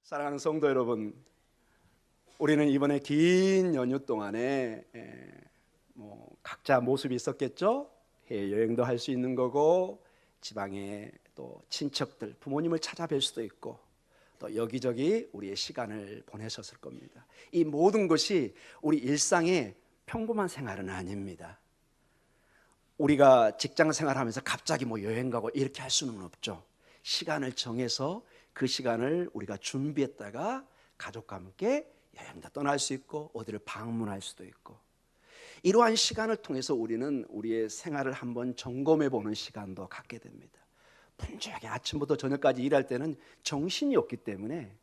사랑하는 성도 여러분, 우리는 이번에 긴 연휴 동안에 각자 모습이 있었겠죠. 해외여행도 할 수 있는 거고, 지방에 또 친척들, 부모님을 찾아뵐 수도 있고, 또 여기저기 우리의 시간을 보내셨을 겁니다. 이 모든 것이 우리 일상의 평범한 생활은 아닙니다. 우리가 직장 생활하면서 갑자기 여행 가고 이렇게 할 수는 없죠. 시간을 정해서 그 시간을 우리가 준비했다가 가족과 함께 여행도 떠날 수 있고 어디를 방문할 수도 있고, 이러한 시간을 통해서 우리는 우리의 생활을 한번 점검해 보는 시간도 갖게 됩니다. 분주하게 아침부터 저녁까지 일할 때는 정신이 없기 때문에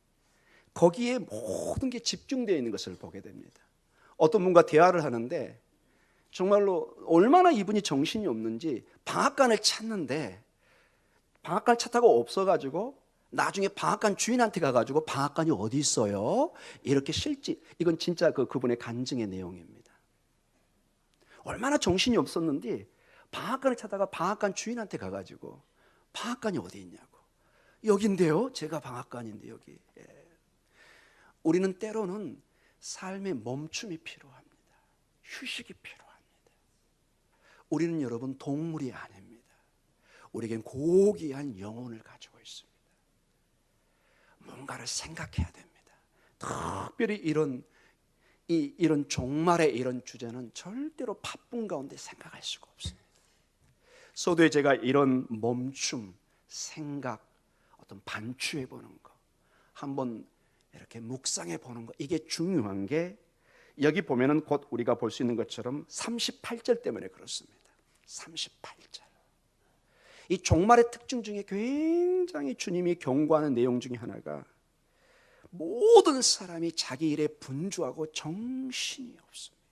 거기에 모든 게 집중되어 있는 것을 보게 됩니다. 어떤 분과 대화를 하는데 정말로 얼마나 이분이 정신이 없는지 방앗간을 찾는데 방앗간 찾다가 없어가지고 나중에 방앗간 주인한테 가가지고 방앗간이 어디 있어요? 이렇게 이건 진짜 그분의 간증의 내용입니다. 얼마나 정신이 없었는지 방앗간을 찾다가 방앗간 주인한테 가가지고 방앗간이 어디 있냐고. 여긴데요? 제가 방앗간인데 여기. 우리는 때로는 삶의 멈춤이 필요합니다. 휴식이 필요합니다. 우리는 여러분 동물이 아닙니다. 우리에겐 고귀한 영혼을 가지고 있습니다. 뭔가를 생각해야 됩니다. 특별히 이런 종말의 이런 주제는 절대로 바쁜 가운데 생각할 수가 없습니다. 서두에 제가 이런 멈춤, 생각, 어떤 반추해 보는 거, 한번 이렇게 묵상해 보는 거, 이게 중요한 게 여기 보면은 곧 우리가 볼 수 있는 것처럼 38절 때문에 그렇습니다. 38절. 이 종말의 특징 중에 굉장히 주님이 경고하는 내용 중에 하나가 모든 사람이 자기 일에 분주하고 정신이 없습니다.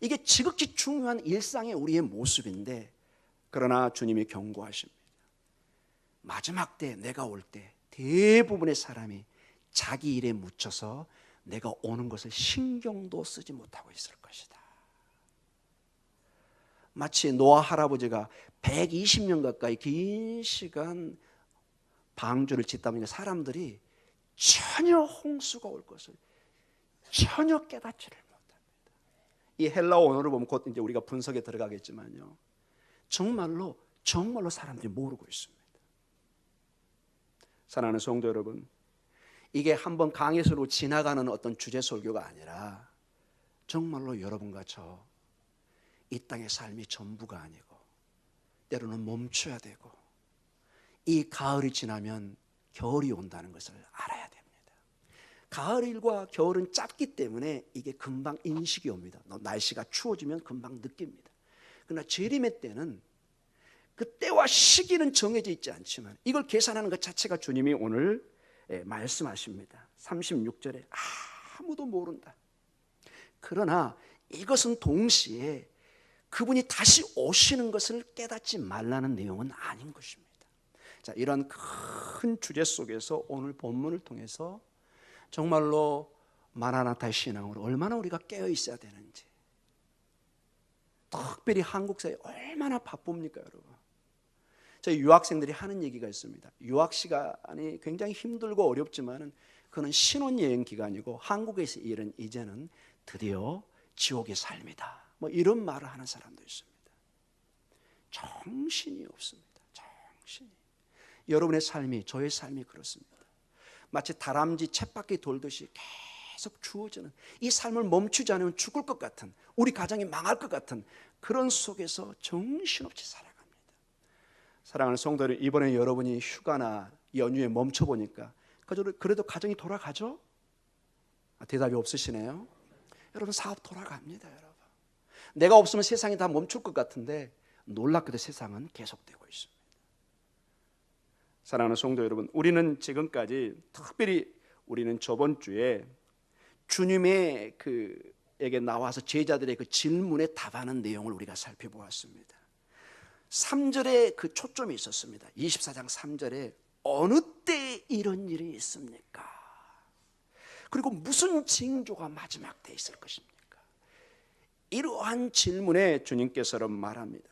이게 지극히 중요한 일상의 우리의 모습인데, 그러나 주님이 경고하십니다. 마지막 때 내가 올 때 대부분의 사람이 자기 일에 묻혀서 내가 오는 것을 신경도 쓰지 못하고 있을 것이다. 마치 노아 할아버지가 120년 가까이 긴 시간 방주를 짓다 보니까 사람들이 전혀 홍수가 올 것을 전혀 깨닫지를 못합니다. 이 헬라어 언어를 보면 곧 이제 우리가 분석에 들어가겠지만요, 정말로 사람들이 모르고 있습니다. 사랑하는 성도 여러분, 이게 한번 강의서로 지나가는 어떤 주제 설교가 아니라 정말로 여러분과 저 이 땅의 삶이 전부가 아니고 때로는 멈춰야 되고, 이 가을이 지나면 겨울이 온다는 것을 알아야 됩니다. 가을과 겨울은 짧기 때문에 이게 금방 인식이 옵니다. 날씨가 추워지면 금방 느낍니다. 그러나 재림의 때는 그 때와 시기는 정해져 있지 않지만 이걸 계산하는 것 자체가 주님이 오늘 말씀하십니다. 36절에 아무도 모른다. 그러나 이것은 동시에 그분이 다시 오시는 것을 깨닫지 말라는 내용은 아닌 것입니다. 자, 이런 큰 주제 속에서 오늘 본문을 통해서 정말로 마라나타의 신앙으로 얼마나 우리가 깨어 있어야 되는지, 특별히 한국 사회 얼마나 바쁩니까 여러분. 저희 유학생들이 하는 얘기가 있습니다. 유학 시간이 굉장히 힘들고 어렵지만 그는 신혼여행 기간이고 한국에서 일은 이제는 드디어 지옥의 삶이다, 이런 말을 하는 사람도 있습니다. 정신이 없습니다. 정신이. 여러분의 삶이, 저의 삶이 그렇습니다. 마치 다람쥐 쳇바퀴 돌듯이 계속 주어지는, 이 삶을 멈추지 않으면 죽을 것 같은, 우리 가정이 망할 것 같은 그런 속에서 정신없이 살아갑니다. 사랑하는 성도들, 이번에 여러분이 휴가나 연휴에 멈춰보니까 그래도 가정이 돌아가죠? 대답이 없으시네요. 여러분, 사업 돌아갑니다. 여러분, 내가 없으면 세상이 다 멈출 것 같은데 놀랍게도 세상은 계속되고 있습니다. 사랑하는 성도 여러분, 우리는 지금까지 특별히 우리는 저번 주에 주님의 에게 나와서 제자들의 그 질문에 답하는 내용을 우리가 살펴보았습니다. 3절에 그 초점이 있었습니다. 24장 3절에 어느 때 이런 일이 있습니까? 그리고 무슨 징조가 마지막 때 있을 것입니까? 이러한 질문에 주님께서는 말합니다.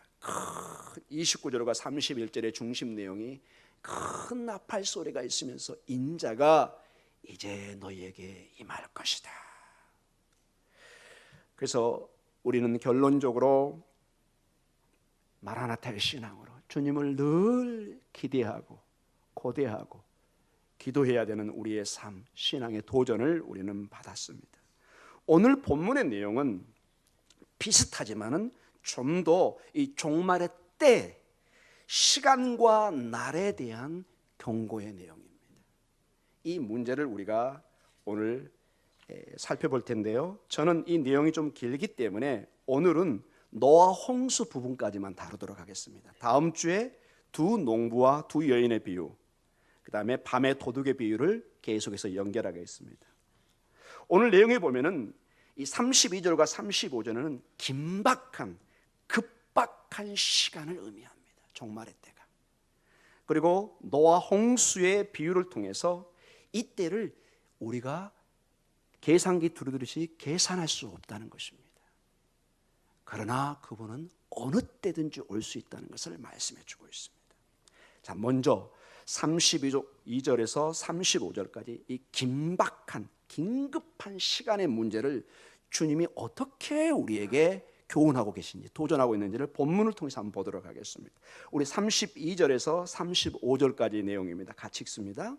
29절과 31절의 중심 내용이 큰 나팔 소리가 있으면서 인자가 이제 너희에게 임할 것이다. 그래서 우리는 결론적으로 마라나타의 신앙으로 주님을 늘 기대하고 고대하고 기도해야 되는 우리의 삶, 신앙의 도전을 우리는 받았습니다. 오늘 본문의 내용은 비슷하지만은 좀 더 이 종말의 때, 시간과 날에 대한 경고의 내용입니다. 이 문제를 우리가 오늘 살펴볼 텐데요. 저는 이 내용이 좀 길기 때문에 오늘은 노아 홍수 부분까지만 다루도록 하겠습니다. 다음 주에 두 농부와 두 여인의 비유, 그 다음에 밤의 도둑의 비유를 계속해서 연결하겠습니다. 오늘 내용에 보면은 이 32절과 35절은 긴박한 급박한 시간을 의미합니다. 종말의 때가. 그리고 노아 홍수의 비유를 통해서 이때를 우리가 계산기 두르듯이 계산할 수 없다는 것입니다. 그러나 그분은 어느 때든지 올 수 있다는 것을 말씀해 주고 있습니다. 자, 먼저 32절에서 35절까지 이 긴박한 긴급한 시간의 문제를 주님이 어떻게 우리에게 교훈하고 계신지, 도전하고 있는지를 본문을 통해서 한번 보도록 하겠습니다. 우리 32절에서 35절까지 내용입니다. 같이 읽습니다.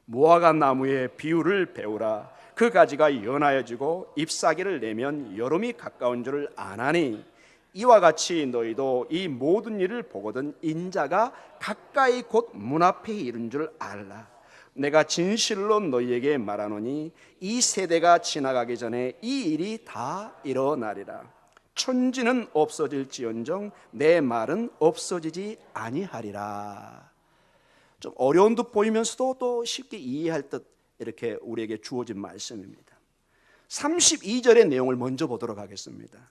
무화과 나무의 비유를 배우라. 그 가지가 연하여지고 잎사귀를 내면 여름이 가까운 줄을 아나니 이와 같이 너희도 이 모든 일을 보거든 인자가 가까이 곧 문 앞에 이른 줄 알라. 내가 진실로 너희에게 말하노니 이 세대가 지나가기 전에 이 일이 다 일어나리라. 천지는 없어질지언정 내 말은 없어지지 아니하리라. 좀 어려운 듯 보이면서도 또 쉽게 이해할 듯 이렇게 우리에게 주어진 말씀입니다. 32절의 내용을 먼저 보도록 하겠습니다.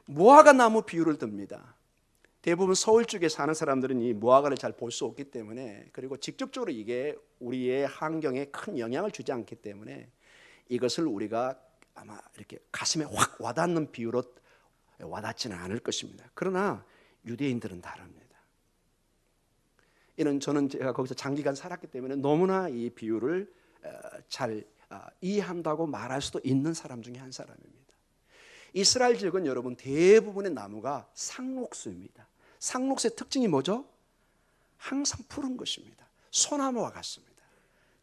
무화과 나무 비유를 듭니다. 대부분 서울 쪽에 사는 사람들은 이 무화과를 잘 볼 수 없기 때문에, 그리고 직접적으로 이게 우리의 환경에 큰 영향을 주지 않기 때문에 이것을 우리가 아마 이렇게 가슴에 확 와닿는 비유로 와닿지는 않을 것입니다. 그러나 유대인들은 다릅니다. 이는 저는 제가 거기서 장기간 살았기 때문에 너무나 이 비유를 잘 이해한다고 말할 수도 있는 사람 중에 한 사람입니다. 이스라엘 지역은 여러분 대부분의 나무가 상록수입니다. 상록수의 특징이 뭐죠? 항상 푸른 것입니다. 소나무와 같습니다.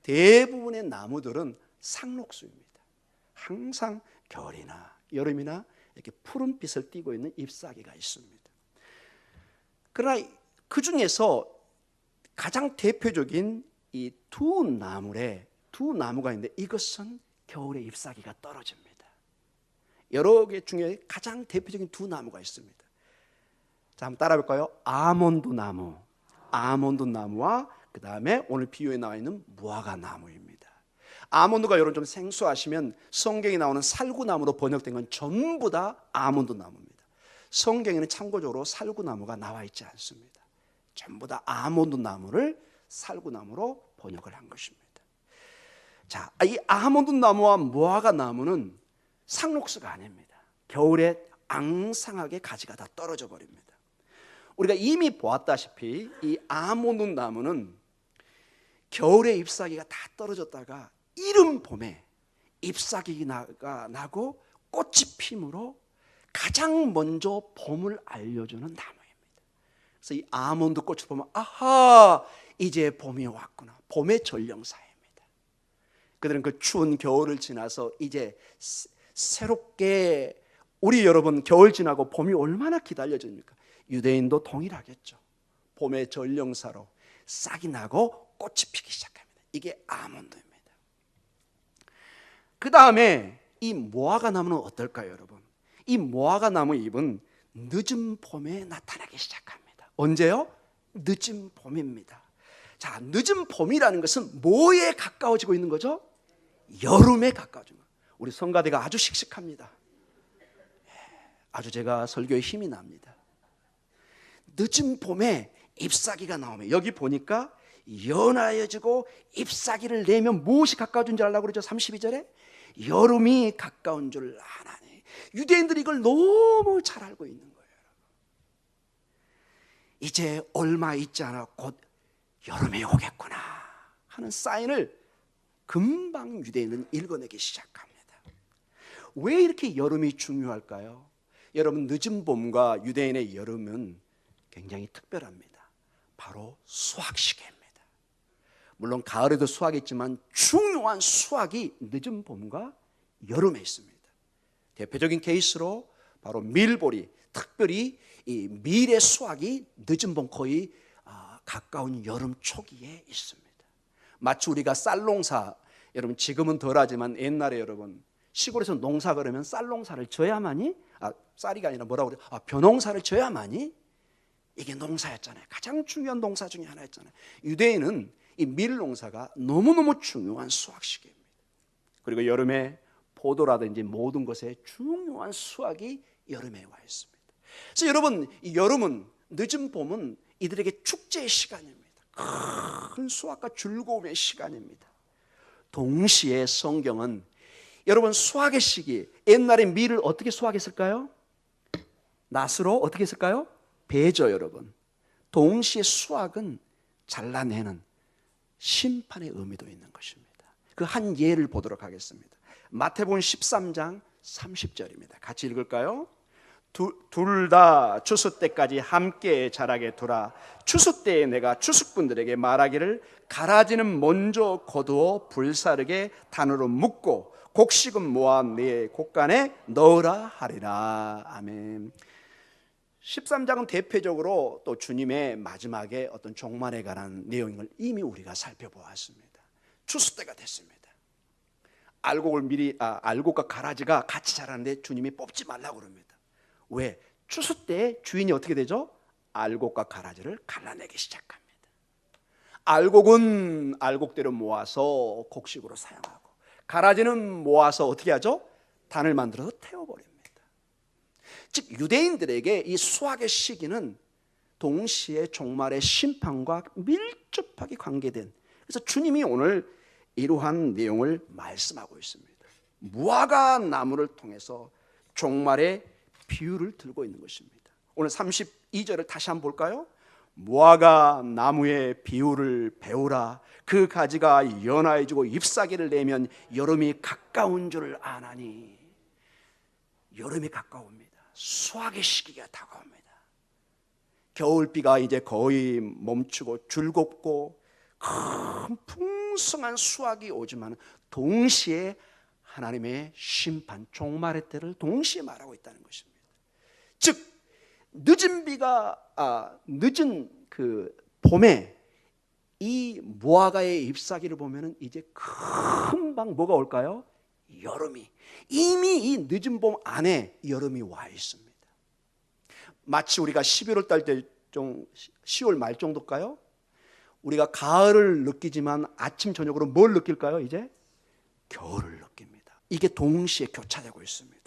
대부분의 나무들은 상록수입니다. 항상 겨울이나 여름이나 이렇게 푸른 빛을 띠고 있는 잎사귀가 있습니다. 그러나 그 중에서 가장 대표적인 이 두 나무가 있는데 이것은 겨울에 잎사귀가 떨어집니다. 여러 개 중에 가장 대표적인 두 나무가 있습니다. 자, 한번 따라 볼까요? 아몬드 나무와 그 다음에 오늘 비유에 나와 있는 무화과 나무입니다. 아몬드가 여러분 좀 생소하시면 성경에 나오는 살구나무로 번역된 건 전부 다 아몬드 나무입니다. 성경에는 참고적으로 살구나무가 나와 있지 않습니다. 전부 다 아몬드 나무를 살구나무로 번역을 한 것입니다. 자, 이 아몬드 나무와 무화과 나무는 상록수가 아닙니다. 겨울에 앙상하게 가지가 다 떨어져 버립니다. 우리가 이미 보았다시피 이 아몬드 나무는 겨울에 잎사귀가 다 떨어졌다가 이른 봄에 잎사귀가 나고 꽃이 피므로 가장 먼저 봄을 알려주는 나무입니다. 그래서 이 아몬드 꽃을 보면 아하, 이제 봄이 왔구나. 봄의 전령사입니다. 그들은 그 추운 겨울을 지나서 이제 새롭게, 우리 여러분 겨울 지나고 봄이 얼마나 기다려집니까? 유대인도 동일하겠죠. 봄의 전령사로 싹이 나고 꽃이 피기 시작합니다. 이게 아몬드입니다. 그 다음에 이 무화과 나무는 어떨까요, 여러분? 이 무화과 나무 잎은 늦은 봄에 나타나기 시작합니다. 언제요? 늦은 봄입니다. 자, 늦은 봄이라는 것은 뭐에 가까워지고 있는 거죠? 여름에 가까워지는 거예요. 우리 성가대가 아주 씩씩합니다. 아주 제가 설교에 힘이 납니다. 늦은 봄에 잎사귀가 나오면 여기 보니까 연하여지고 잎사귀를 내면 무엇이 가까워진 줄 알라고 그러죠? 32절에 여름이 가까운 줄 아나니. 유대인들이 이걸 너무 잘 알고 있는 거예요. 이제 얼마 있지 않아 곧 여름이 오겠구나 하는 사인을 금방 유대인은 읽어내기 시작합니다. 왜 이렇게 여름이 중요할까요? 여러분, 늦은 봄과 유대인의 여름은 굉장히 특별합니다. 바로 수확 시기입니다. 물론 가을에도 수확이 있지만 중요한 수확이 늦은 봄과 여름에 있습니다. 대표적인 케이스로 바로 밀보리, 특별히 이 밀의 수확이 늦은 봄 거의 가까운 여름 초기에 있습니다. 마치 우리가 쌀농사, 여러분 지금은 덜하지만 옛날에 여러분 시골에서 농사 그러면 쌀농사를 져야만이, 쌀이가 아니라 뭐라고 그래요? 벼농사를 져야만이 이게 농사였잖아요. 가장 중요한 농사 중에 하나였잖아요. 유대인은 이 밀농사가 너무너무 중요한 수확 시기입니다. 그리고 여름에 포도라든지 모든 것의 중요한 수확이 여름에 와 있습니다. 그래서 여러분, 이 여름은, 늦은 봄은 이들에게 축제의 시간입니다. 큰 수확과 즐거움의 시간입니다. 동시에 성경은 여러분 수확의 시기, 옛날에 밀을 어떻게 수확했을까요? 낫으로 어떻게 했을까요? 배죠. 여러분, 동시에 수확은 잘라내는 심판의 의미도 있는 것입니다. 그 한 예를 보도록 하겠습니다. 마태복음 13장 30절입니다. 같이 읽을까요? 둘 다 추수 때까지 함께 자라게 두라. 추수 때에 내가 추수꾼들에게 말하기를 가라지는 먼저 거두어 불사르게 단으로 묶고 곡식은 모아 내 곡간에 넣으라 하리라. 아멘. 13장은 대표적으로 또 주님의 마지막에 어떤 종말에 관한 내용을 이미 우리가 살펴보았습니다. 추수 때가 됐습니다. 알곡과 가라지가 같이 자라는데 주님이 뽑지 말라고 그럽니다. 왜? 추수 때 주인이 어떻게 되죠? 알곡과 가라지를 갈라내기 시작합니다. 알곡은 알곡대로 모아서 곡식으로 사용하고, 가라지는 모아서 어떻게 하죠? 단을 만들어서 태워버립니다. 즉 유대인들에게 이 수확의 시기는 동시에 종말의 심판과 밀접하게 관계된, 그래서 주님이 오늘 이러한 내용을 말씀하고 있습니다. 무화과 나무를 통해서 종말의 비유를 들고 있는 것입니다. 오늘 32절을 다시 한번 볼까요? 무화과 나무의 비유를 배우라. 그 가지가 연하해지고 잎사귀를 내면 여름이 가까운 줄 아나니. 여름이 가까웁니다. 수확의 시기가 다가옵니다. 겨울비가 이제 거의 멈추고 즐겁고 큰 풍성한 수확이 오지만 동시에 하나님의 심판, 종말의 때를 동시에 말하고 있다는 것입니다. 즉 늦은 늦은 그 봄에 이 무화과의 잎사귀를 보면은 이제 금방 뭐가 올까요? 여름이, 이미 이 늦은 봄 안에 여름이 와 있습니다. 마치 우리가 11월 달 때 좀 10월 말 정도일까요? 우리가 가을을 느끼지만 아침 저녁으로 뭘 느낄까요? 이제 겨울을 느낍니다. 이게 동시에 교차되고 있습니다.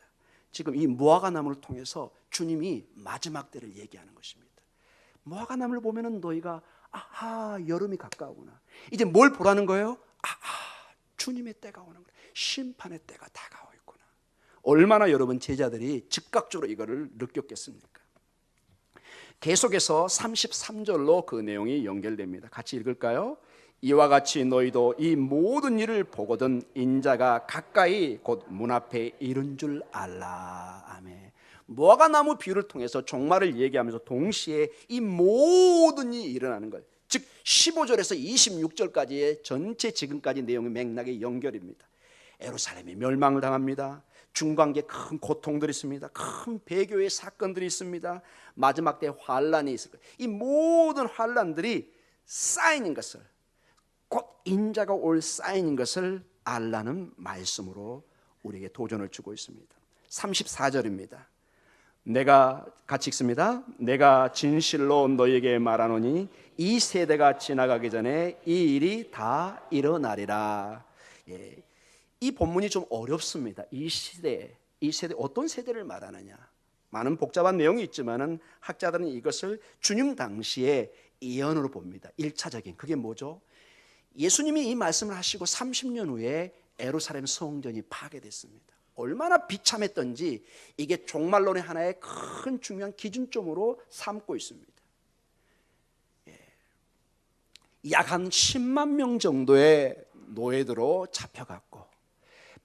지금 이 무화과 나무를 통해서 주님이 마지막 때를 얘기하는 것입니다. 무화과 나무를 보면은 너희가 여름이 가까우구나. 이제 뭘 보라는 거예요? 주님의 때가 오는 거예요. 심판의 때가 다가오고 있구나. 얼마나 여러분 제자들이 즉각적으로 이거를 느꼈겠습니까? 계속해서 33절로 그 내용이 연결됩니다. 같이 읽을까요? 이와 같이 너희도 이 모든 일을 보거든 인자가 가까이 곧 문 앞에 이른 줄 알라. 아멘. 무화과 나무 비유를 통해서 종말을 얘기하면서 동시에 이 모든 일이 일어나는 것, 즉 15절에서 26절까지의 전체 지금까지 내용의 맥락의 연결입니다. 예루살렘이 멸망을 당합니다. 중간기에 큰 고통들이 있습니다. 큰 배교의 사건들이 있습니다. 마지막 때 환란이 있을 거예요. 이 모든 환란들이 사인인 것을, 곧 인자가 올 사인인 것을 알라는 말씀으로 우리에게 도전을 주고 있습니다. 34절입니다. 내가 같이 읽습니다. 내가 진실로 너희에게 말하노니 이 세대가 지나가기 전에 이 일이 다 일어나리라. 이 본문이 좀 어렵습니다. 이 시대 어떤 세대를 말하느냐? 많은 복잡한 내용이 있지만은 학자들은 이것을 주님 당시의 예언으로 봅니다. 1차적인 그게 뭐죠? 예수님이 이 말씀을 하시고 30년 후에 예루살렘 성전이 파괴됐습니다. 얼마나 비참했던지 이게 종말론의 하나의 큰 중요한 기준점으로 삼고 있습니다. 약 한 10만 명 정도의 노예들로 잡혀갔고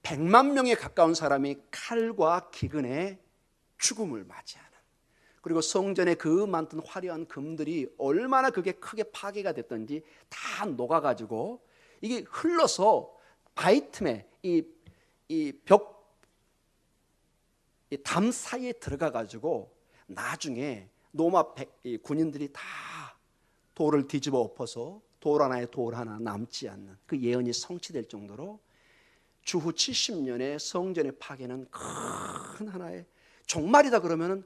100만 명에 가까운 사람이 칼과 기근에 죽음을 맞이하는, 그리고 성전에 그 많던 화려한 금들이 얼마나 그게 크게 파괴가 됐던지 다 녹아가지고 이게 흘러서 바위 틈에 이 담 사이에 들어가가지고 나중에 로마 군인들이 다 돌을 뒤집어 엎어서 돌 하나에 돌 하나 남지 않는 그 예언이 성취될 정도로 주후 70년에 성전의 파괴는 큰 하나의 종말이다. 그러면은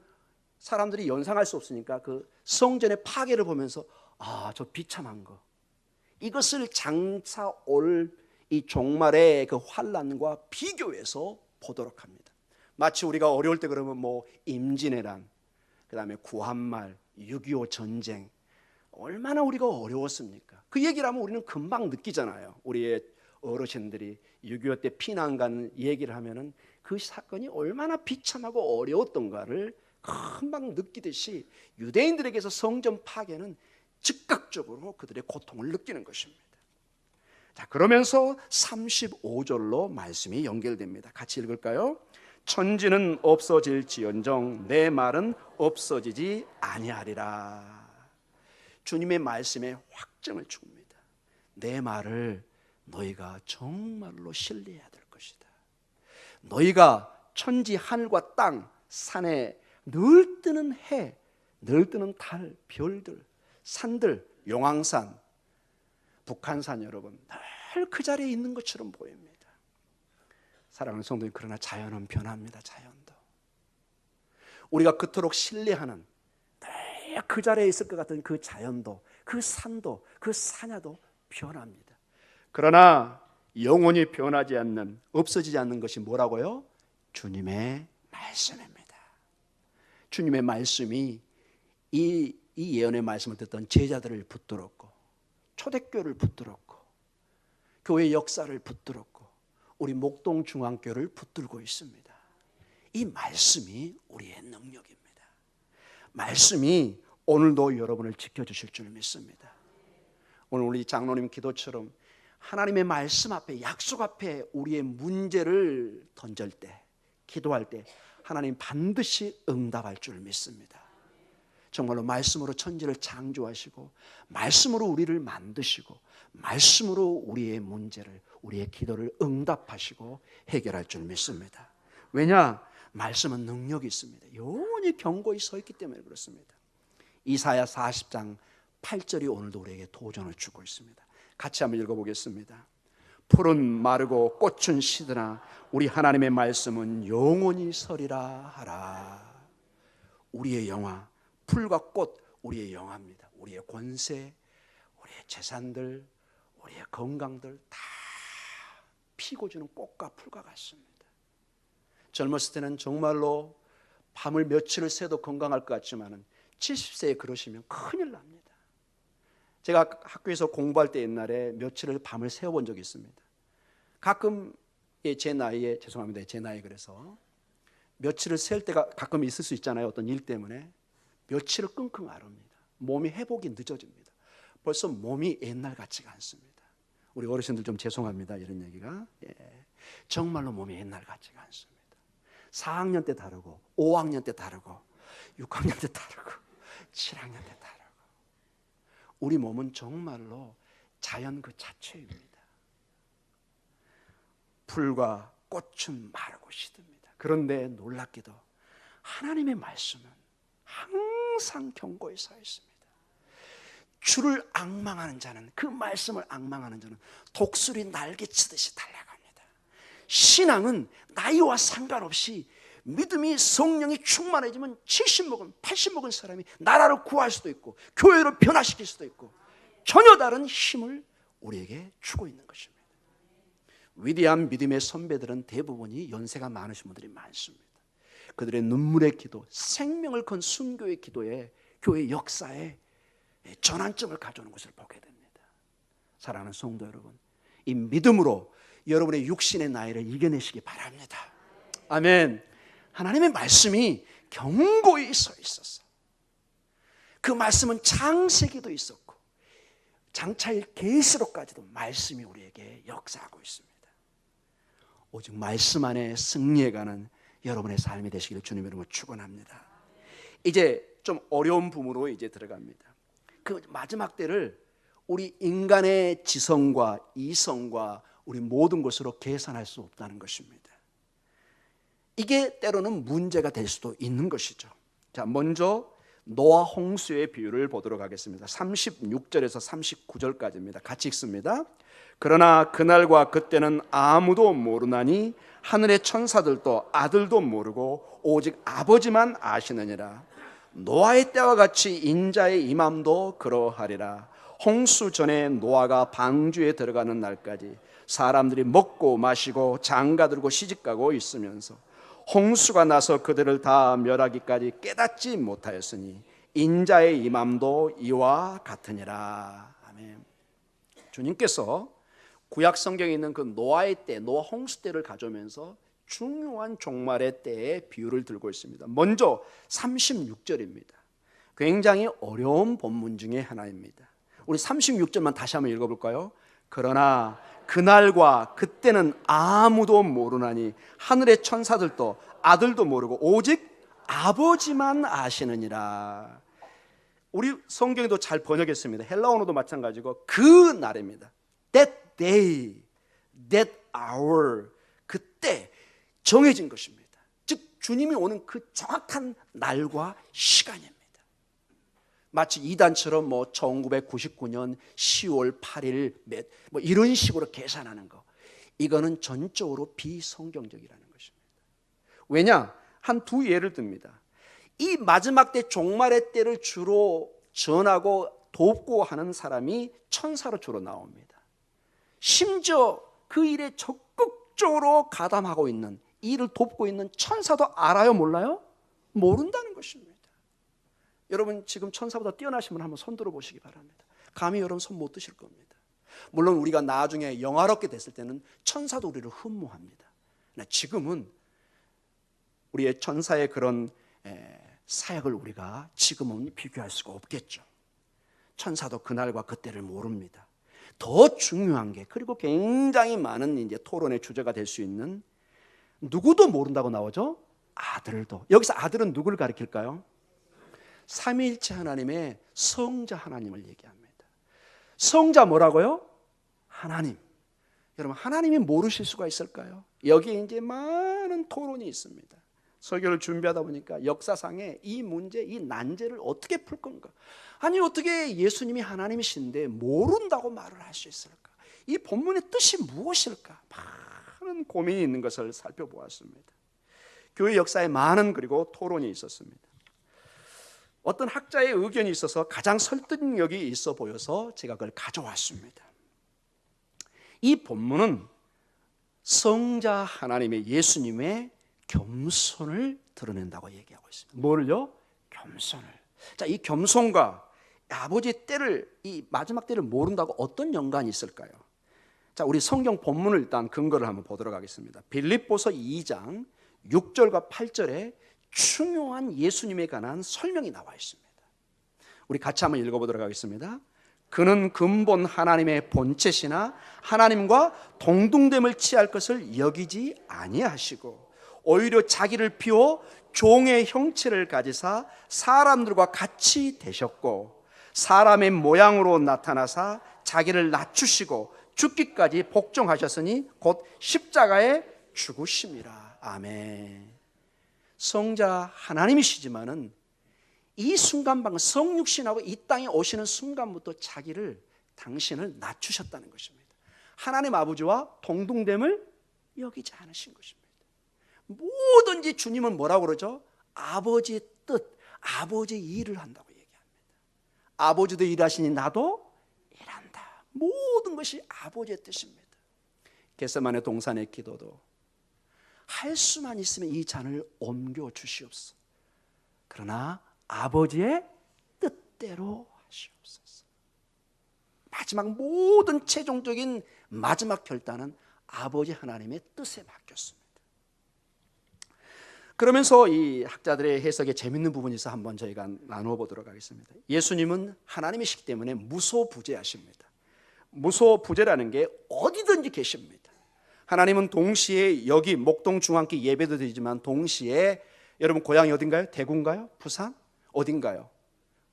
사람들이 연상할 수 없으니까 그 성전의 파괴를 보면서 저 비참한 거, 이것을 장차 올 이 종말의 그 환란과 비교해서 보도록 합니다. 마치 우리가 어려울 때 그러면 뭐 임진왜란, 그다음에 구한말, 6.25 전쟁, 얼마나 우리가 어려웠습니까? 그 얘기를 하면 우리는 금방 느끼잖아요. 우리의 어르신들이 6.25 때 피난 간 얘기를 하면은 그 사건이 얼마나 비참하고 어려웠던가를 금방 느끼듯이 유대인들에게서 성전 파괴는 즉각적으로 그들의 고통을 느끼는 것입니다. 자, 그러면서 35절로 말씀이 연결됩니다. 같이 읽을까요? 천지는 없어질지언정 내 말은 없어지지 아니하리라. 주님의 말씀에 확정을 줍니다. 내 말을 너희가 정말로 신뢰해야 될 것이다. 너희가 천지 하늘과 땅, 산에 늘 뜨는 해, 늘 뜨는 달, 별들, 산들, 용왕산, 북한산, 여러분 늘 그 자리에 있는 것처럼 보입니다. 사랑하는 성도님, 그러나 자연은 변합니다. 자연도 우리가 그토록 신뢰하는 늘 그 자리에 있을 것 같은 그 자연도, 그 산도, 그 산야도 변합니다. 그러나 영원히 변하지 않는, 없어지지 않는 것이 뭐라고요? 주님의 말씀입니다. 주님의 말씀이 이 예언의 말씀을 듣던 제자들을 붙들었고, 초대교회를 붙들었고, 교회 역사를 붙들었고, 우리 목동중앙교회를 붙들고 있습니다. 이 말씀이 우리의 능력입니다. 말씀이 오늘도 여러분을 지켜주실 줄 믿습니다. 오늘 우리 장로님 기도처럼 하나님의 말씀 앞에, 약속 앞에 우리의 문제를 던질 때, 기도할 때 하나님 반드시 응답할 줄 믿습니다. 정말로 말씀으로 천지를 창조하시고, 말씀으로 우리를 만드시고, 말씀으로 우리의 문제를, 우리의 기도를 응답하시고 해결할 줄 믿습니다. 왜냐? 말씀은 능력이 있습니다. 영원히 견고히 서 있기 때문에 그렇습니다. 이사야 40장 8절이 오늘도 우리에게 도전을 주고 있습니다. 같이 한번 읽어보겠습니다. 풀은 마르고 꽃은 시드나 우리 하나님의 말씀은 영원히 서리라 하라. 우리의 영화, 풀과 꽃, 우리의 영화입니다. 우리의 권세, 우리의 재산들, 우리의 건강들 다 피고 주는 꽃과 풀과 같습니다. 젊었을 때는 정말로 밤을 며칠을 새도 건강할 것 같지만 70세에 그러시면 큰일 납니다. 제가 학교에서 공부할 때 옛날에 며칠을 밤을 새워본 적이 있습니다. 가끔 제 나이에, 죄송합니다, 제 나이에 그래서 며칠을 셀 때가 가끔 있을 수 있잖아요. 어떤 일 때문에 며칠을 끙끙 앓습니다. 몸이 회복이 늦어집니다. 벌써 몸이 옛날 같지가 않습니다. 우리 어르신들 좀 죄송합니다, 이런 얘기가. 정말로 몸이 옛날 같지가 않습니다. 4학년 때 다르고 5학년 때 다르고 6학년 때 다르고 7학년 때 다르고, 우리 몸은 정말로 자연 그 자체입니다. 풀과 꽃은 마르고 시듭니다. 그런데 놀랍게도 하나님의 말씀은 항상 견고히 서 있습니다. 주를 앙망하는 자는, 그 말씀을 앙망하는 자는 독수리 날개치듯이 달려갑니다. 신앙은 나이와 상관없이 믿음이, 성령이 충만해지면 70 먹은 80 먹은 사람이 나라를 구할 수도 있고 교회를 변화시킬 수도 있고 전혀 다른 힘을 우리에게 주고 있는 것입니다. 위대한 믿음의 선배들은 대부분이 연세가 많으신 분들이 많습니다. 그들의 눈물의 기도, 생명을 건 순교의 기도에, 교회 역사에 전환점을 가져오는 것을 보게 됩니다. 사랑하는 성도 여러분, 이 믿음으로 여러분의 육신의 나이를 이겨내시기 바랍니다. 아멘. 하나님의 말씀이 견고히 서 있었어. 그 말씀은 창세기도 있었고 장차일 계시록까지도 말씀이 우리에게 역사하고 있습니다. 오직 말씀 안에 승리해가는 여러분의 삶이 되시기를 주님의 이름으로 축원합니다. 이제 좀 어려운 부분으로 이제 들어갑니다. 그 마지막 때를 우리 인간의 지성과 이성과 우리 모든 것으로 계산할 수 없다는 것입니다. 이게 때로는 문제가 될 수도 있는 것이죠. 자, 먼저 노아 홍수의 비유를 보도록 하겠습니다. 36절에서 39절까지입니다. 같이 읽습니다. 그러나 그날과 그때는 아무도 모르나니 하늘의 천사들도 아들도 모르고 오직 아버지만 아시느니라. 노아의 때와 같이 인자의 임함도 그러하리라. 홍수 전에 노아가 방주에 들어가는 날까지 사람들이 먹고 마시고 장가들고 시집가고 있으면서 홍수가 나서 그들을 다 멸하기까지 깨닫지 못하였으니 인자의 임함도 이와 같으니라. 아멘. 주님께서 구약 성경에 있는 그 노아의 때, 노아 홍수 때를 가져오면서 중요한 종말의 때의 비유를 들고 있습니다. 먼저 36절입니다. 굉장히 어려운 본문 중에 하나입니다. 우리 36절만 다시 한번 읽어볼까요? 그러나 그날과 그때는 아무도 모르나니 하늘의 천사들도 아들도 모르고 오직 아버지만 아시느니라. 우리 성경에도 잘 번역했습니다. 헬라어로도 마찬가지고 그 날입니다. That day, that hour, 그때 정해진 것입니다. 즉 주님이 오는 그 정확한 날과 시간입니다. 마치 이단처럼 1999년 10월 8일 뭐 이런 식으로 계산하는 거, 이거는 전적으로 비성경적이라는 것입니다. 왜냐? 한 두 예를 듭니다. 이 마지막 때 종말의 때를 주로 전하고 돕고 하는 사람이 천사로 주로 나옵니다. 심지어 그 일에 적극적으로 가담하고 있는, 일을 돕고 있는 천사도 알아요, 몰라요? 모른다는 것입니다. 여러분 지금 천사보다 뛰어나신 분 한번 손 들어 보시기 바랍니다. 감히 여러분 손 못 드실 겁니다. 물론 우리가 나중에 영화롭게 됐을 때는 천사도 우리를 흠모합니다. 지금은 우리의 천사의 그런 사역을 우리가 지금은 비교할 수가 없겠죠. 천사도 그날과 그때를 모릅니다. 더 중요한 게, 그리고 굉장히 많은 이제 토론의 주제가 될 수 있는, 누구도 모른다고 나오죠? 아들도. 여기서 아들은 누구를 가리킬까요? 삼위일체 하나님의 성자 하나님을 얘기합니다. 성자 뭐라고요? 하나님. 여러분 하나님이 모르실 수가 있을까요? 여기에 이제 많은 토론이 있습니다. 설교를 준비하다 보니까 역사상에 이 문제, 이 난제를 어떻게 풀 건가? 아니 어떻게 예수님이 하나님이신데 모른다고 말을 할 수 있을까? 이 본문의 뜻이 무엇일까? 많은 고민이 있는 것을 살펴보았습니다. 교회 역사에 많은 그리고 토론이 있었습니다. 어떤 학자의 의견이 있어서 가장 설득력이 있어 보여서 제가 그걸 가져왔습니다. 이 본문은 성자 하나님의 예수님의 겸손을 드러낸다고 얘기하고 있습니다. 뭐를요? 겸손을. 자, 이 겸손과 아버지의 때를, 이 마지막 때를 모른다고 어떤 연관이 있을까요? 자, 우리 성경 본문을 일단 근거를 한번 보도록 하겠습니다. 빌립보서 2장 6절과 8절에 중요한 예수님에 관한 설명이 나와 있습니다. 우리 같이 한번 읽어보도록 하겠습니다. 그는 근본 하나님의 본체시나 하나님과 동등됨을 취할 것을 여기지 아니하시고 오히려 자기를 비워 종의 형체를 가지사 사람들과 같이 되셨고 사람의 모양으로 나타나사 자기를 낮추시고 죽기까지 복종하셨으니 곧 십자가에 죽으심이라. 아멘. 성자 하나님이시지만은 이 순간 방금 성육신하고 이 땅에 오시는 순간부터 당신을 낮추셨다는 것입니다. 하나님 아버지와 동등됨을 여기지 않으신 것입니다. 뭐든지 주님은 뭐라고 그러죠? 아버지의 뜻, 아버지의 일을 한다고 얘기합니다. 아버지도 일하시니 나도 일한다. 모든 것이 아버지의 뜻입니다. 겟세마네 동산의 기도도 할 수만 있으면 이 잔을 옮겨 주시옵소서. 그러나 아버지의 뜻대로 하시옵소서. 마지막 모든 최종적인 마지막 결단은 아버지 하나님의 뜻에 맡겼습니다. 그러면서 이 학자들의 해석에 재밌는 부분이 있어 한번 저희가 나누어 보도록 하겠습니다. 예수님은 하나님이시기 때문에 무소부재하십니다. 무소부재라는 게 어디든지 계십니다. 하나님은 동시에 여기 목동 중앙교 예배도 드리지만 동시에 여러분 고향이 어딘가요? 대구인가요? 부산? 어딘가요?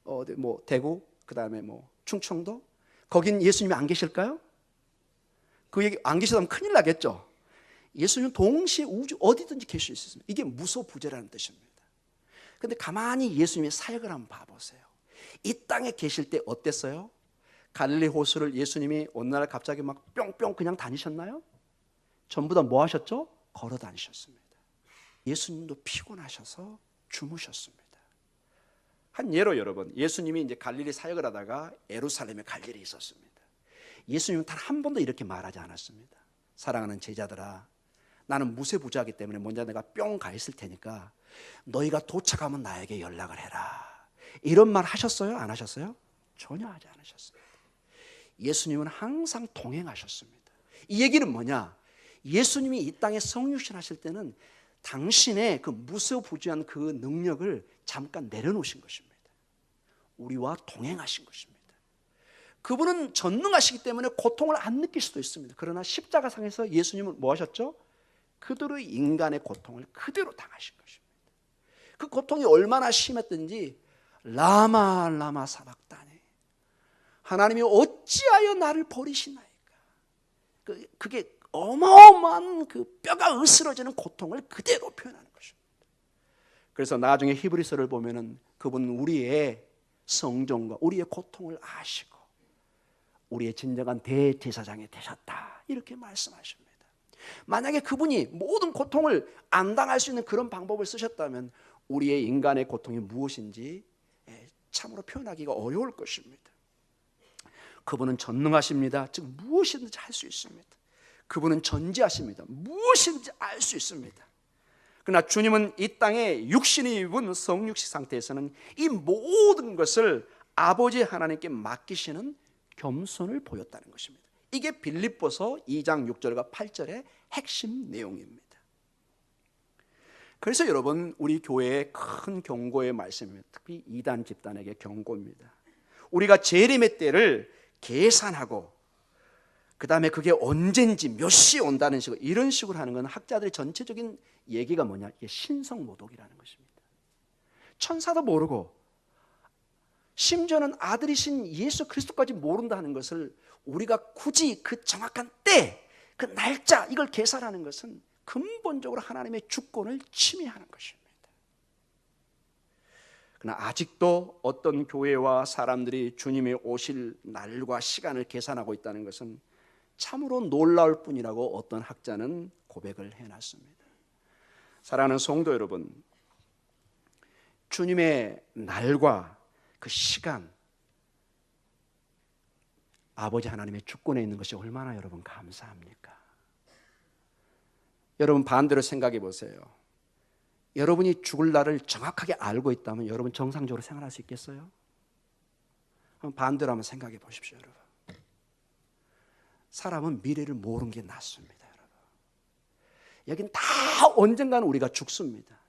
뭐 대구, 그다음에 뭐 충청도? 거긴 예수님이 안 계실까요? 그 얘기 안 계시다면 큰일 나겠죠. 예수님은 동시에 우주 어디든지 계실 수 있습니다. 이게 무소부재라는 뜻입니다. 근데 가만히 예수님의 사역을 한번 봐보세요. 이 땅에 계실 때 어땠어요? 갈릴리 호수를 예수님이 어느 날 갑자기 막 뿅뿅 그냥 다니셨나요? 전부 다 뭐 하셨죠? 걸어 다니셨습니다. 예수님도 피곤하셔서 주무셨습니다. 한 예로 여러분, 예수님이 이제 갈릴리 사역을 하다가 예루살렘에 갈 일이 있었습니다. 예수님은 단 한 번도 이렇게 말하지 않았습니다. 사랑하는 제자들아, 나는 무쇠부자이기 때문에 먼저 내가 뿅 가 있을 테니까 너희가 도착하면 나에게 연락을 해라. 이런 말 하셨어요? 안 하셨어요? 전혀 하지 않으셨습니다. 예수님은 항상 동행하셨습니다. 이 얘기는 뭐냐? 예수님이 이 땅에 성육신 하실 때는 당신의 그 무소부지한 그 능력을 잠깐 내려놓으신 것입니다. 우리와 동행하신 것입니다. 그분은 전능하시기 때문에 고통을 안 느낄 수도 있습니다. 그러나 십자가상에서 예수님은 뭐 하셨죠? 그대로의 인간의 고통을 그대로 당하신 것입니다. 그 고통이 얼마나 심했든지 라마 라마 사박다니, 하나님이 어찌하여 나를 버리시나이까. 그게 어마어마한 그 뼈가 으스러지는 고통을 그대로 표현하는 것입니다. 그래서 나중에 히브리서를 보면은 그분 우리의 성정과 우리의 고통을 아시고 우리의 진정한 대제사장이 되셨다, 이렇게 말씀하십니다. 만약에 그분이 모든 고통을 안 당할 수 있는 그런 방법을 쓰셨다면 우리의 인간의 고통이 무엇인지 참으로 표현하기가 어려울 것입니다. 그분은 전능하십니다. 즉 무엇이든지 할 수 있습니다. 그분은 전지하십니다. 무엇인지 알 수 있습니다. 그러나 주님은 이 땅에 육신이 입은 성육식 상태에서는 이 모든 것을 아버지 하나님께 맡기시는 겸손을 보였다는 것입니다. 이게 빌립보서 2장 6절과 8절의 핵심 내용입니다. 그래서 여러분, 우리 교회의 큰 경고의 말씀입니다. 특히 이단 집단에게 경고입니다. 우리가 재림의 때를 계산하고 그 다음에 그게 언젠지 몇 시에 온다는 식으로 이런 식으로 하는 건 학자들의 전체적인 얘기가 뭐냐, 이게 신성모독이라는 것입니다. 천사도 모르고 심지어는 아들이신 예수 그리스도까지 모른다는 것을 우리가 굳이 그 정확한 때, 그 날짜 이걸 계산하는 것은 근본적으로 하나님의 주권을 침해하는 것입니다. 그러나 아직도 어떤 교회와 사람들이 주님이 오실 날과 시간을 계산하고 있다는 것은 참으로 놀라울 뿐이라고 어떤 학자는 고백을 해놨습니다. 사랑하는 성도 여러분, 주님의 날과 그 시간, 아버지 하나님의 주권에 있는 것이 얼마나 여러분 감사합니까? 여러분 반대로 생각해 보세요. 여러분이 죽을 날을 정확하게 알고 있다면 여러분 정상적으로 생활할 수 있겠어요? 반대로 한번 생각해 보십시오, 여러분. 사람은 미래를 모르는 게 낫습니다, 여러분. 여긴 다 언젠가는 우리가 죽습니다.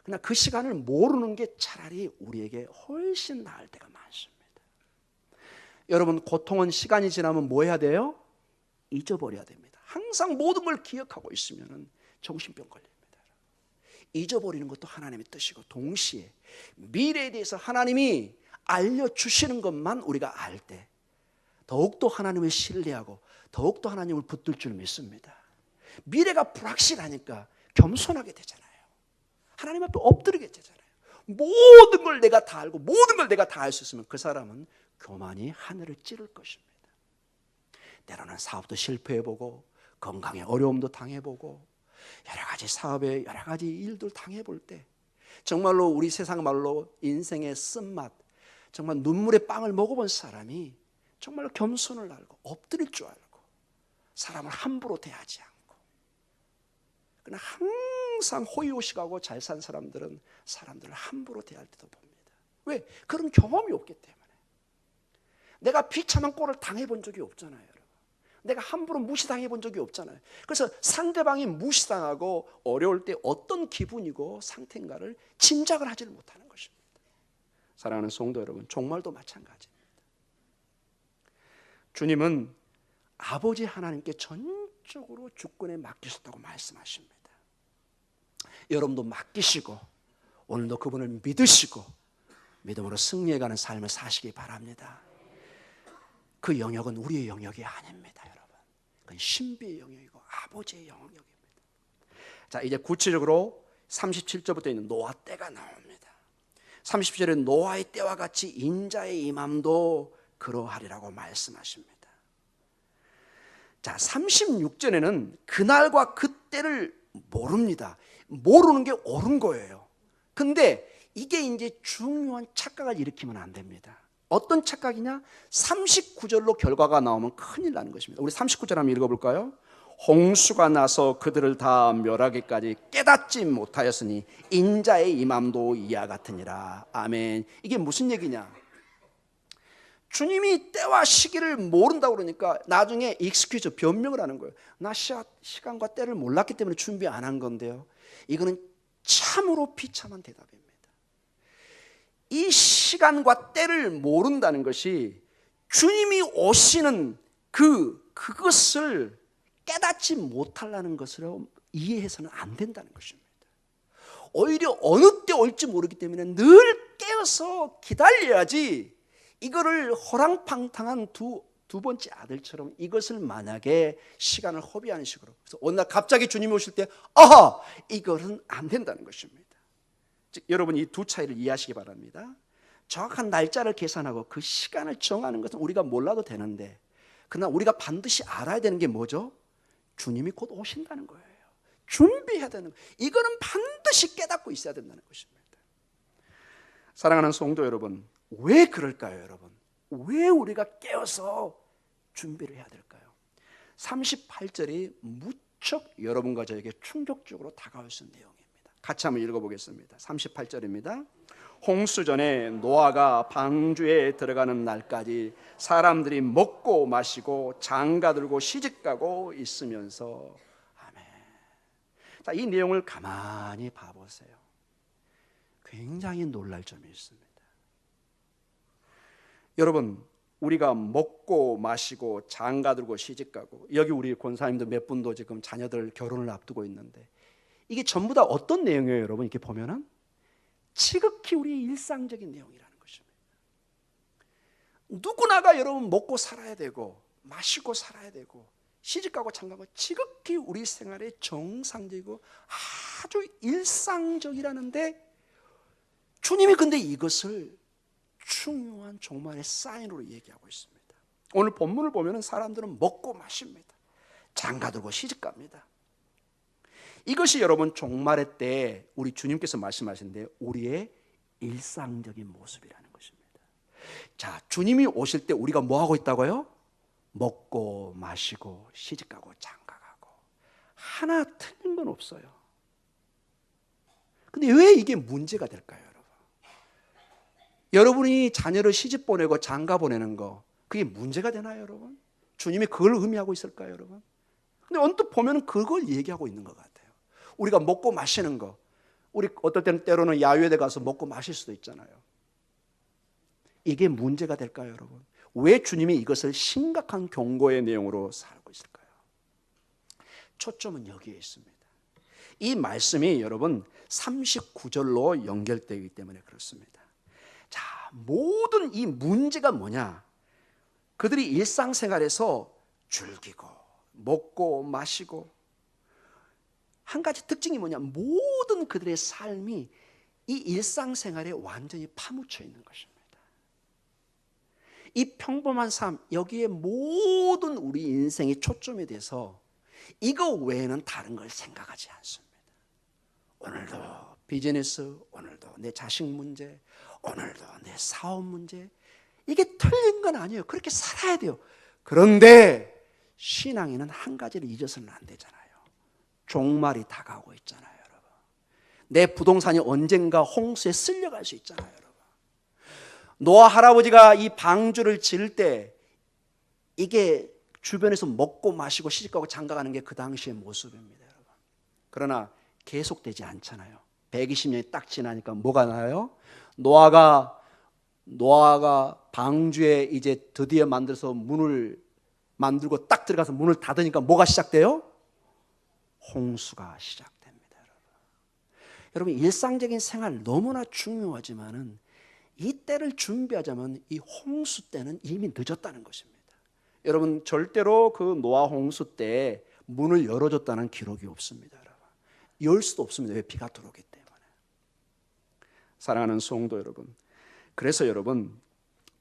그러나 그 시간을 모르는 게 차라리 우리에게 훨씬 나을 때가 많습니다. 여러분, 고통은 시간이 지나면 뭐 해야 돼요? 잊어버려야 됩니다. 항상 모든 걸 기억하고 있으면 정신병 걸립니다. 잊어버리는 것도 하나님의 뜻이고 동시에 미래에 대해서 하나님이 알려주시는 것만 우리가 알 때 더욱더 하나님을 신뢰하고 더욱더 하나님을 붙들 줄 믿습니다. 미래가 불확실하니까 겸손하게 되잖아요. 하나님 앞에 엎드리게 되잖아요. 모든 걸 내가 다 알고 모든 걸 내가 다 알 수 있으면 그 사람은 교만이 하늘을 찌를 것입니다. 때로는 사업도 실패해보고 건강에 어려움도 당해보고 여러 가지 사업에 여러 가지 일들 당해볼 때 정말로 우리 세상 말로 인생의 쓴맛, 정말 눈물의 빵을 먹어본 사람이 정말로 겸손을 알고 엎드릴 줄 알고 사람을 함부로 대하지 않고, 그러나 항상 호의호식하고 잘 산 사람들은 사람들을 함부로 대할 때도 봅니다. 왜? 그런 경험이 없기 때문에. 내가 비참한 꼴을 당해본 적이 없잖아요, 여러분. 내가 함부로 무시당해 본 적이 없잖아요. 그래서 상대방이 무시당하고 어려울 때 어떤 기분이고 상태인가를 짐작을 하지를 못하는 것입니다. 사랑하는 성도 여러분, 종말도 마찬가지입니다. 주님은 아버지 하나님께 전적으로 주권에 맡기셨다고 말씀하십니다. 여러분도 맡기시고 오늘도 그분을 믿으시고 믿음으로 승리해가는 삶을 사시기 바랍니다. 그 영역은 우리의 영역이 아닙니다, 여러분. 그건 신비의 영역이고 아버지의 영역입니다. 자, 이제 구체적으로 37절부터 있는 노아 때가 나옵니다. 30절에 노아의 때와 같이 인자의 임함도 그러하리라고 말씀하십니다. 자, 36절에는 그날과 그때를 모릅니다. 모르는 게 옳은 거예요. 근데 이게 이제 중요한 착각을 일으키면 안 됩니다. 어떤 착각이냐? 39절로 결과가 나오면 큰일 나는 것입니다. 우리 39절 한번 읽어볼까요? 홍수가 나서 그들을 다 멸하기까지 깨닫지 못하였으니 인자의 임함도 이와 같으니라. 아멘. 이게 무슨 얘기냐? 주님이 때와 시기를 모른다고 그러니까 나중에 익스큐즈, 변명을 하는 거예요. 나 시간과 때를 몰랐기 때문에 준비 안 한 건데요. 이거는 참으로 비참한 대답입니다. 이 시간과 때를 모른다는 것이 주님이 오시는 그것을 깨닫지 못하려는 것으로 이해해서는 안 된다는 것입니다. 오히려 어느 때 올지 모르기 때문에 늘 깨어서 기다려야지, 이거를 호랑팡탕한 두 번째 아들처럼 이것을 만약에 시간을 허비하는 식으로, 그래서 어느 날 갑자기 주님이 오실 때 아하! 이거는 안 된다는 것입니다. 즉, 여러분 이 두 차이를 이해하시기 바랍니다. 정확한 날짜를 계산하고 그 시간을 정하는 것은 우리가 몰라도 되는데, 그러나 우리가 반드시 알아야 되는 게 뭐죠? 주님이 곧 오신다는 거예요. 준비해야 되는 거예요. 이거는 반드시 깨닫고 있어야 된다는 것입니다. 사랑하는 성도 여러분, 왜 그럴까요, 여러분? 왜 우리가 깨어서 준비를 해야 될까요? 38절이 무척 여러분과 저에게 충격적으로 다가올 수 있는 내용입니다. 같이 한번 읽어보겠습니다. 38절입니다. 홍수 전에 노아가 방주에 들어가는 날까지 사람들이 먹고 마시고 장가들고 시집가고 있으면서. 아멘. 자, 이 내용을 가만히 봐보세요. 굉장히 놀랄 점이 있습니다. 여러분, 우리가 먹고 마시고 장가들고 시집가고, 여기 우리 권사님도 몇 분도 지금 자녀들 결혼을 앞두고 있는데, 이게 전부 다 어떤 내용이에요, 여러분? 이렇게 보면은 지극히 우리의 일상적인 내용이라는 것입니다. 누구나가 여러분 먹고 살아야 되고 마시고 살아야 되고 시집가고 장가고, 지극히 우리 생활의 정상적이고 아주 일상적이라는데, 주님이 근데 이것을 중요한 종말의 사인으로 얘기하고 있습니다. 오늘 본문을 보면 사람들은 먹고 마십니다. 장가들고 시집갑니다. 이것이 여러분 종말의 때 우리 주님께서 말씀하시는데 우리의 일상적인 모습이라는 것입니다. 자, 주님이 오실 때 우리가 뭐 하고 있다고요? 먹고 마시고 시집가고 장가가고, 하나 틀린 건 없어요. 근데 왜 이게 문제가 될까요, 여러분? 여러분이 자녀를 시집 보내고 장가 보내는 거, 그게 문제가 되나요, 여러분? 주님이 그걸 의미하고 있을까요, 여러분? 근데 언뜻 보면 그걸 얘기하고 있는 것 같아요. 우리가 먹고 마시는 거, 우리 어떨 때는 때로는 야유회에 가서 먹고 마실 수도 있잖아요. 이게 문제가 될까요, 여러분? 왜 주님이 이것을 심각한 경고의 내용으로 살고 있을까요? 초점은 여기에 있습니다. 이 말씀이 여러분 39절로 연결되기 때문에 그렇습니다. 자, 모든 이 문제가 뭐냐? 그들이 일상생활에서 즐기고 먹고 마시고, 한 가지 특징이 뭐냐? 모든 그들의 삶이 이 일상생활에 완전히 파묻혀 있는 것입니다. 이 평범한 삶, 여기에 모든 우리 인생의 초점이 돼서 이거 외에는 다른 걸 생각하지 않습니다. 오늘도 비즈니스, 오늘도 내 자식 문제, 오늘도 내 사업 문제, 이게 틀린 건 아니에요. 그렇게 살아야 돼요. 그런데 신앙에는 한 가지를 잊어서는 안 되잖아요. 종말이 다가오고 있잖아요, 여러분. 내 부동산이 언젠가 홍수에 쓸려갈 수 있잖아요, 여러분. 노아 할아버지가 이 방주를 지을 때 이게 주변에서 먹고 마시고 시집가고 장가가는 게 그 당시의 모습입니다, 여러분. 그러나 계속되지 않잖아요. 120년이 딱 지나니까 뭐가 나요? 노아가 방주에 이제 드디어 만들어서 문을 만들고 딱 들어가서 문을 닫으니까 뭐가 시작돼요? 홍수가 시작됩니다. 여러분, 일상적인 생활 너무나 중요하지만은 이 때를 준비하자면 이 홍수 때는 이미 늦었다는 것입니다. 여러분, 절대로 그 노아 홍수 때 문을 열어줬다는 기록이 없습니다. 여러분, 열 수도 없습니다. 왜? 비가 들어오기 때문에. 사랑하는 성도 여러분, 그래서 여러분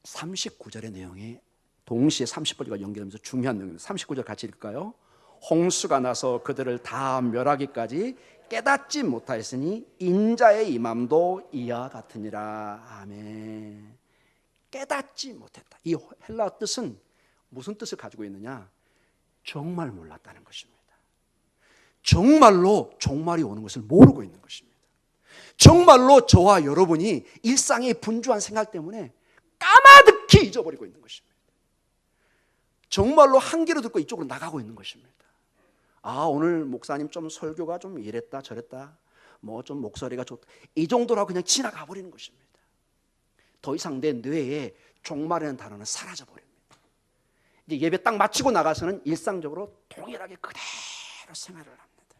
39절의 내용이 동시에 30절과 연결하면서 중요한 내용입니다. 39절 같이 읽을까요? 홍수가 나서 그들을 다 멸하기까지 깨닫지 못하였으니 인자의 임함도 이와 같으니라. 아멘. 깨닫지 못했다. 이 헬라어 뜻은 무슨 뜻을 가지고 있느냐? 정말 몰랐다는 것입니다. 정말로 종말이 오는 것을 모르고 있는 것입니다. 정말로 저와 여러분이 일상의 분주한 생활 때문에 까마득히 잊어버리고 있는 것입니다. 정말로 한 귀로 듣고 이쪽으로 나가고 있는 것입니다. 아, 오늘 목사님 좀 설교가 좀 이랬다 저랬다, 뭐 좀 목소리가 좋다, 이 정도라고 그냥 지나가 버리는 것입니다. 더 이상 내 뇌에 종말이라는 단어는 사라져 버립니다. 이제 예배 딱 마치고 나가서는 일상적으로 동일하게 그대로 생활을 합니다.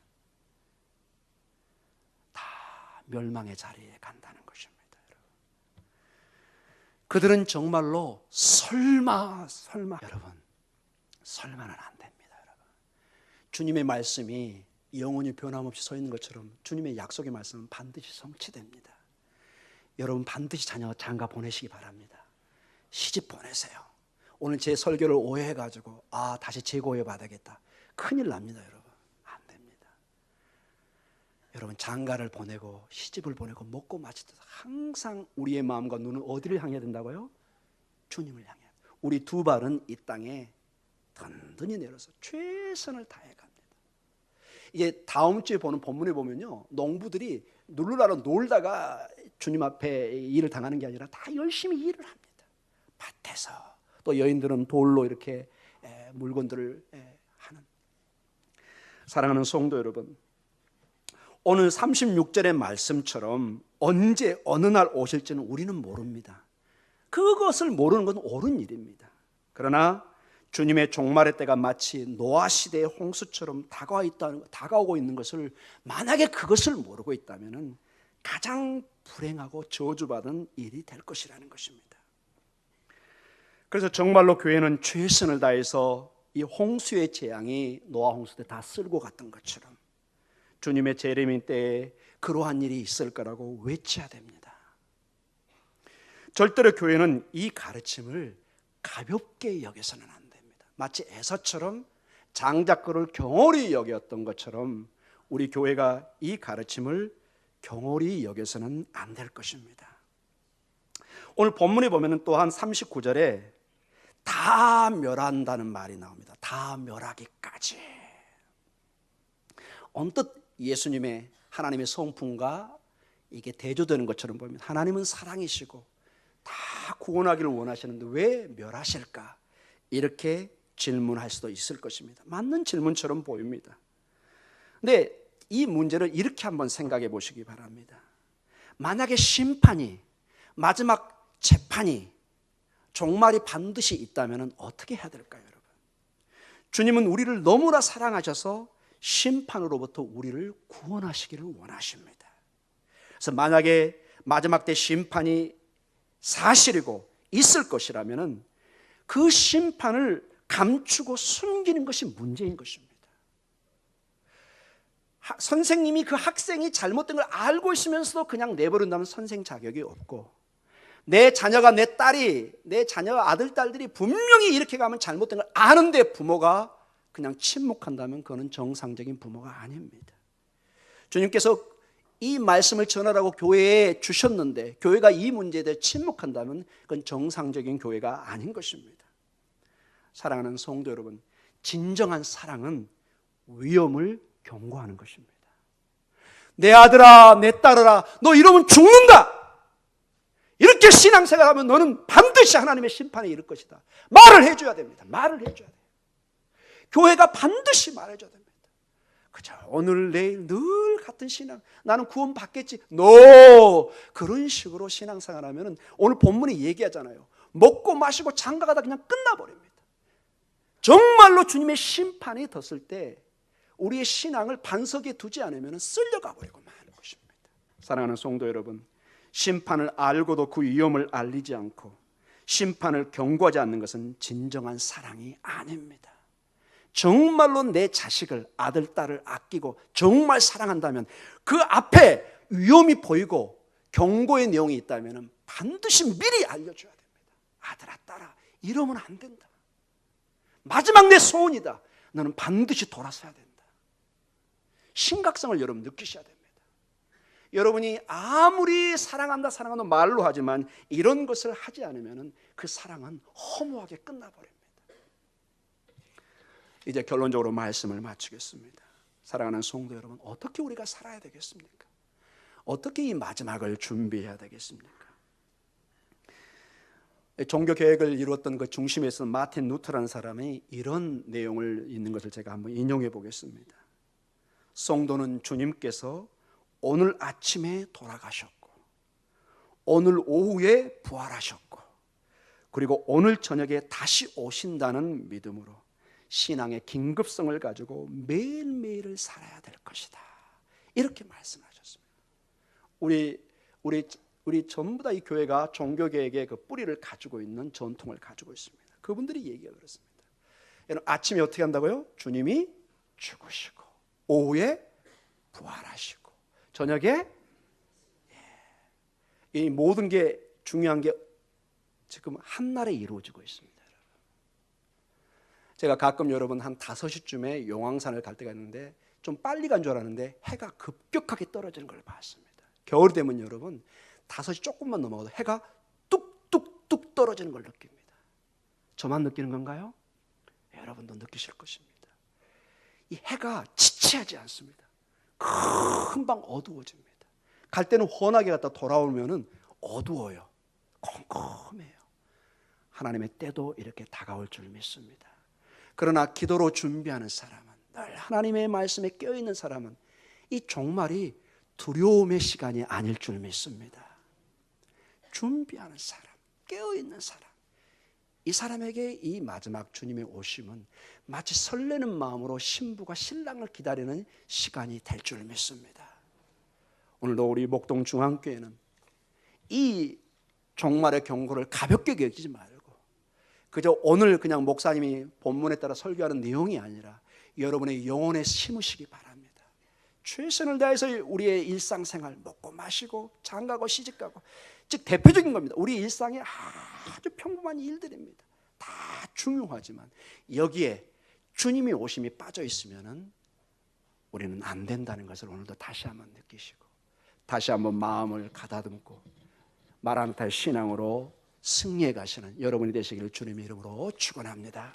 다 멸망의 자리에 간다는 것입니다. 그들은 정말로 설마 여러분, 설마는 안 됩니다. 여러분, 주님의 말씀이 영원히 변함없이 서 있는 것처럼 주님의 약속의 말씀은 반드시 성취됩니다. 여러분, 반드시 자녀 장가 보내시기 바랍니다. 시집 보내세요. 오늘 제 설교를 오해해가지고 다시 재고해 받아야겠다, 큰일 납니다. 여러분, 안 됩니다. 여러분, 장가를 보내고 시집을 보내고 먹고 마치듯 항상 우리의 마음과 눈은 어디를 향해야 된다고요? 주님을 향해. 우리 두 발은 이 땅에 든든히 내려서 최선을 다해 갑니다. 이제 다음 주에 보는 본문에 보면요, 농부들이 누르라로 놀다가 주님 앞에 일을 당하는 게 아니라 다 열심히 일을 합니다. 밭에서. 또 여인들은 돌로 이렇게 물건들을 하는. 사랑하는 성도 여러분, 오늘 36절의 말씀처럼 언제 어느 날 오실지는 우리는 모릅니다. 그것을 모르는 건 옳은 일입니다. 그러나 주님의 종말의 때가 마치 노아 시대의 홍수처럼 다가오고 있는 것을, 만약에 그것을 모르고 있다면 가장 불행하고 저주받은 일이 될 것이라는 것입니다. 그래서 정말로 교회는 최선을 다해서 이 홍수의 재앙이 노아 홍수 때 다 쓸고 갔던 것처럼 주님의 재림인 때에 그러한 일이 있을 거라고 외쳐야 됩니다. 절대로 교회는 이 가르침을 가볍게 여겨서는 안 됩니다. 마치 에서처럼 장자권을 경홀히 여겼던 것처럼 우리 교회가 이 가르침을 경홀히 여겨서는 안 될 것입니다. 오늘 본문에 보면 또한 39절에 다 멸한다는 말이 나옵니다. 다 멸하기까지. 언뜻 예수님의 하나님의 성품과 이게 대조되는 것처럼 보면 하나님은 사랑이시고 다 구원하기를 원하시는데 왜 멸하실까? 이렇게 질문할 수도 있을 것입니다. 맞는 질문처럼 보입니다. 근데 이 문제를 이렇게 한번 생각해 보시기 바랍니다. 만약에 심판이, 마지막 재판이, 종말이 반드시 있다면 어떻게 해야 될까요, 여러분? 주님은 우리를 너무나 사랑하셔서 심판으로부터 우리를 구원하시기를 원하십니다. 그래서 만약에 마지막 때 심판이 사실이고 있을 것이라면 그 심판을 감추고 숨기는 것이 문제인 것입니다. 선생님이 그 학생이 잘못된 걸 알고 있으면서도 그냥 내버린다면 선생 자격이 없고, 내 자녀가, 내 딸이, 내 자녀 아들, 딸들이 분명히 이렇게 가면 잘못된 걸 아는데 부모가 그냥 침묵한다면 그거는 정상적인 부모가 아닙니다. 주님께서 이 말씀을 전하라고 교회에 주셨는데 교회가 이 문제에 대해 침묵한다면 그건 정상적인 교회가 아닌 것입니다. 사랑하는 성도 여러분, 진정한 사랑은 위험을 경고하는 것입니다. 내 아들아, 내 딸아, 너 이러면 죽는다. 이렇게 신앙생활하면 너는 반드시 하나님의 심판에 이를 것이다. 말을 해줘야 됩니다. 말을 해줘야 돼요. 교회가 반드시 말해줘야 됩니다. 그죠? 오늘 내일 늘 같은 신앙, 나는 구원 받겠지. No! 그런 식으로 신앙생활하면 오늘 본문이 얘기하잖아요. 먹고 마시고 장가가다 그냥 끝나버립니다. 정말로 주님의 심판이 덧을 때 우리의 신앙을 반석에 두지 않으면 쓸려가 버리고 마는 것입니다. 사랑하는 성도 여러분, 심판을 알고도 그 위험을 알리지 않고 심판을 경고하지 않는 것은 진정한 사랑이 아닙니다. 정말로 내 자식을, 아들, 딸을 아끼고 정말 사랑한다면 그 앞에 위험이 보이고 경고의 내용이 있다면 반드시 미리 알려줘야 됩니다. 아들아, 딸아, 이러면 안 된다. 마지막 내 소원이다. 너는 반드시 돌아서야 된다. 심각성을 여러분 느끼셔야 됩니다. 여러분이 아무리 사랑한다 말로 하지만 이런 것을 하지 않으면 그 사랑은 허무하게 끝나버립니다. 이제 결론적으로 말씀을 마치겠습니다. 사랑하는 성도 여러분, 어떻게 우리가 살아야 되겠습니까? 어떻게 이 마지막을 준비해야 되겠습니까? 종교 개혁을 이루었던 그 중심에 있었던 마틴 루터라는 사람이 이런 내용을 있는 것을 제가 한번 인용해 보겠습니다. 성도는 주님께서 오늘 아침에 돌아가셨고 오늘 오후에 부활하셨고 그리고 오늘 저녁에 다시 오신다는 믿음으로 신앙의 긴급성을 가지고 매일매일을 살아야 될 것이다. 이렇게 말씀하셨습니다. 우리 전부 다 이 교회가 종교개혁의 그 뿌리를 가지고 있는 전통을 가지고 있습니다. 그분들이 얘기가 그렇습니다. 여러분, 아침에 어떻게 한다고요? 주님이 죽으시고 오후에 부활하시고 저녁에 이 모든 게 중요한 게 지금 한날에 이루어지고 있습니다. 제가 가끔 여러분 한 5시쯤에 용왕산을 갈 때가 있는데 좀 빨리 간 줄 알았는데 해가 급격하게 떨어지는 걸 봤습니다. 겨울이 되면 여러분 5시 조금만 넘어가도 해가 뚝뚝뚝 떨어지는 걸 느낍니다. 저만 느끼는 건가요? 여러분도 느끼실 것입니다. 이 해가 지체하지 않습니다. 금방 어두워집니다. 갈 때는 환하게 갔다 돌아오면 어두워요. 컴컴해요. 하나님의 때도 이렇게 다가올 줄 믿습니다. 그러나 기도로 준비하는 사람은, 늘 하나님의 말씀에 껴있는 사람은 이 종말이 두려움의 시간이 아닐 줄 믿습니다. 준비하는 사람, 깨어있는 사람, 이 사람에게 이 마지막 주님의 오심은 마치 설레는 마음으로 신부가 신랑을 기다리는 시간이 될 줄 믿습니다. 오늘도 우리 목동 중앙교회는 이 종말의 경고를 가볍게 여기지 말고 그저 오늘 그냥 목사님이 본문에 따라 설교하는 내용이 아니라 여러분의 영혼에 심으시기 바랍니다. 최선을 다해서 우리의 일상생활 먹고 마시고 장가고 시집가고, 즉 대표적인 겁니다. 우리 일상에 아주 평범한 일들입니다. 다 중요하지만 여기에 주님의 오심이 빠져 있으면 우리는 안 된다는 것을 오늘도 다시 한번 느끼시고 다시 한번 마음을 가다듬고 마라나타의 신앙으로 승리해 가시는 여러분이 되시기를 주님의 이름으로 축원합니다.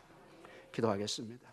기도하겠습니다.